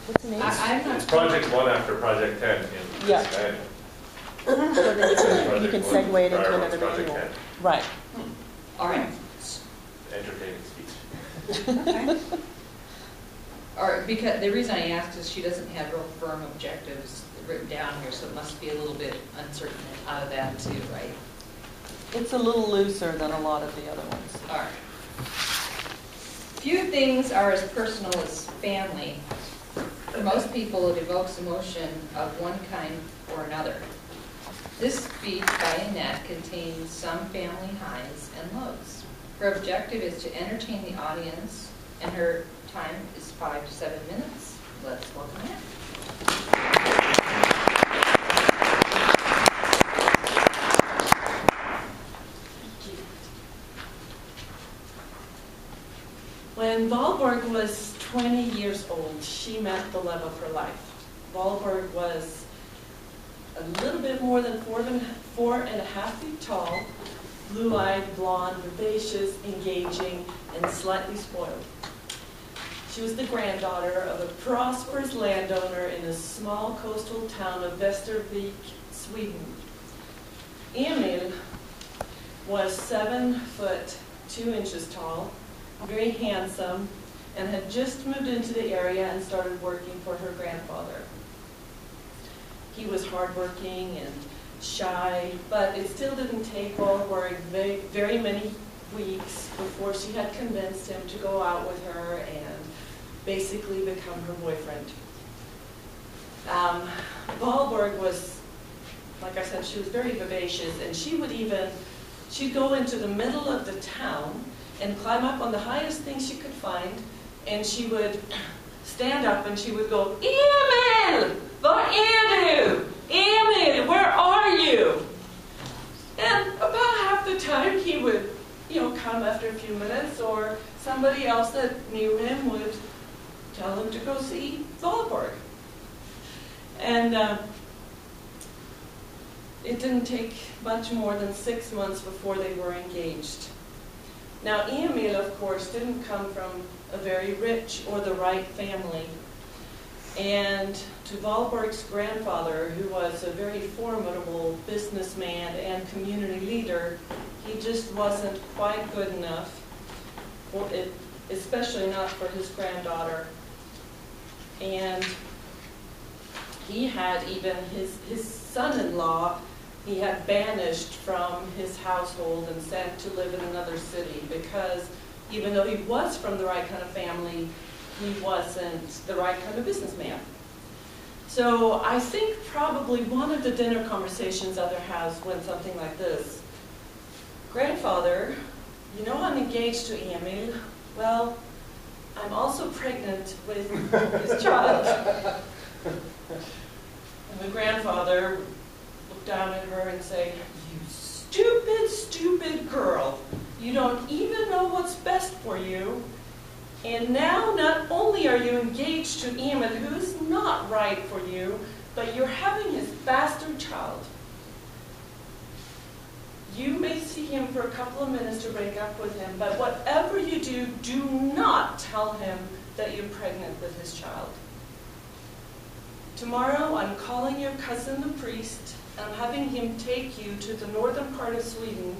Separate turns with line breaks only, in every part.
What's the name?
I'm not.
It's project 1 after project 10 in
Yeah.
this manual.
So then you can segue it into
Prior one's
another
project
manual.
10.
Right.
All right.
Entertaining speech.
Okay. All right, because the reason I asked is she doesn't have real firm objectives written down here, so it must be a little bit uncertain out of that too, right?
It's a little looser than a lot of the other ones.
All right. Few things are as personal as family. For most people, it evokes emotion of one kind or another. This speech by Annette contains some family highs and lows. Her objective is to entertain the audience, and her time is 5 to 7 minutes. Let's welcome Annette.
When Valborg was 20 years old, she met the love of her life. Valborg was a little bit more than 4.5 feet tall, blue-eyed, blonde, vivacious, engaging, and slightly spoiled. She was the granddaughter of a prosperous landowner in the small coastal town of Västervik, Sweden. Emil was 7 foot 2 inches tall, very handsome, and had just moved into the area and started working for her grandfather. He was hardworking and shy, but it still didn't take Valborg very many weeks before she had convinced him to go out with her and basically become her boyfriend. Valborg was, like I said, she was very vivacious, and she'd go into the middle of the town and climb up on the highest thing she could find, and she would stand up and she would go, "Emil! Var är du? Emil, where are you?" And about half the time he would, come after a few minutes, or somebody else that knew him would tell him to go see Valborg. And it didn't take much more than 6 months before they were engaged. Now, Emil, of course, didn't come from a very rich or the right family. And to Valborg's grandfather, who was a very formidable businessman and community leader, he just wasn't quite good enough for it, especially not for his granddaughter. And he had even his son-in-law, he had banished from his household and sent to live in another city, because even though he was from the right kind of family, he wasn't the right kind of businessman. So I think probably one of the dinner conversations Other has went something like this. "Grandfather, I'm engaged to Emil. Well, I'm also pregnant with his child." And the grandfather looked down at her and say, "You stupid, stupid girl. You don't even know what's best for you. And now not only are you engaged to Emil, who's not right for you, but you're having his bastard child. You may see him for a couple of minutes to break up with him, but whatever you do, do not tell him that you're pregnant with his child. Tomorrow I'm calling your cousin the priest, and I'm having him take you to the northern part of Sweden,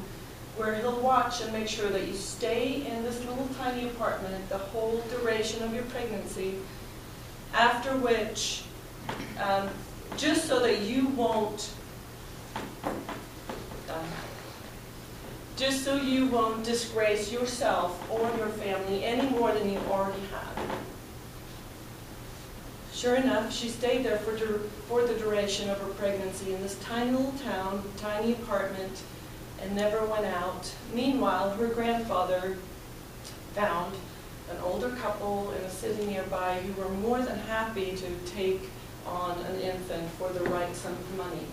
where he'll watch and make sure that you stay in this little tiny apartment the whole duration of your pregnancy, after which, just so that you won't disgrace yourself or your family any more than you already have." Sure enough, she stayed there for the duration of her pregnancy in this tiny little town, tiny apartment, and never went out. Meanwhile, her grandfather found an older couple in a city nearby who were more than happy to take on an infant for the right sum of money.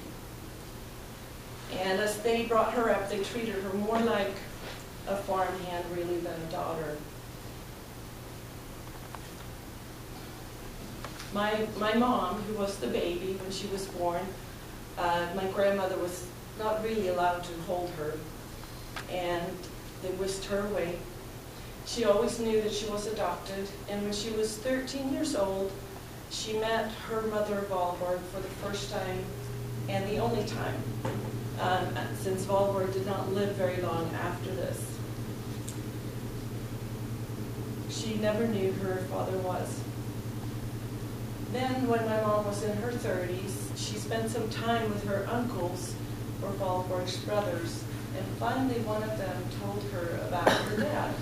And as they brought her up, they treated her more like a farmhand, really, than a daughter. My mom, who was the baby when she was born, my grandmother was not really allowed to hold her, and they whisked her away. She always knew that she was adopted, and when she was 13 years old, she met her mother Valborg for the first time and the only time, since Valborg did not live very long after this. She never knew who her father was. Then, when my mom was in her 30s, she spent some time with her uncles, or Valborg's brothers, and finally one of them told her about her dad.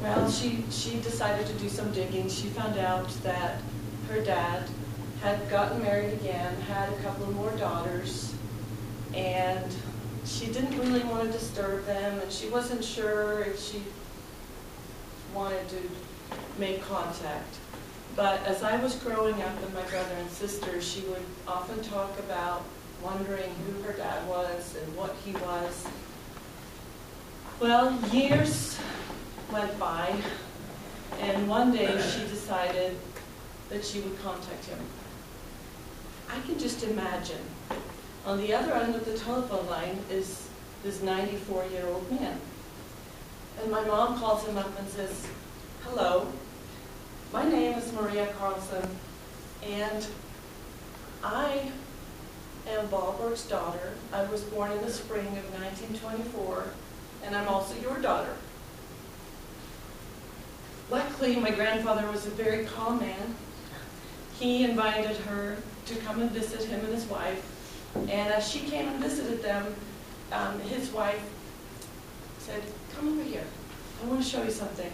Well, she decided to do some digging. She found out that her dad had gotten married again, had a couple of more daughters, and she didn't really want to disturb them, and she wasn't sure if she wanted to make contact. But as I was growing up with my brother and sister, she would often talk about wondering who her dad was and what he was. Well, years went by, and one day she decided that she would contact him. I can just imagine. On the other end of the telephone line is this 94-year-old man. And my mom calls him up and says, "Hello, my name is Maria Carlson, and I am Valborg's daughter. I was born in the spring of 1924, and I'm also your daughter." Luckily, my grandfather was a very calm man. He invited her to come and visit him and his wife, and as she came and visited them, his wife said, "Come over here, I want to show you something."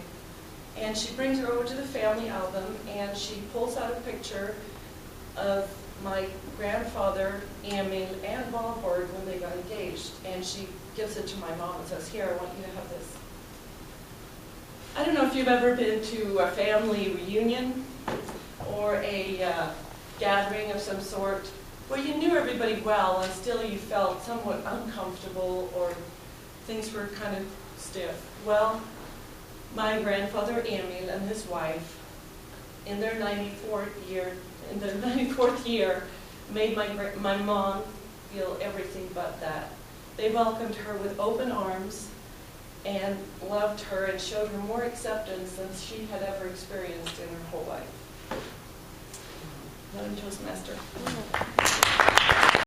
And she brings her over to the family album, and she pulls out a picture of my grandfather, Emil, and Valborg when they got engaged. And she gives it to my mom and says, "Here, I want you to have this." I don't know if you've ever been to a family reunion or a gathering of some sort where you knew everybody well and still you felt somewhat uncomfortable or things were kind of stiff. Well, my grandfather Emil and his wife, in their 94th year, made my mom feel everything but that. They welcomed her with open arms and loved her and showed her more acceptance than she had ever experienced in her whole life. Another Toastmaster.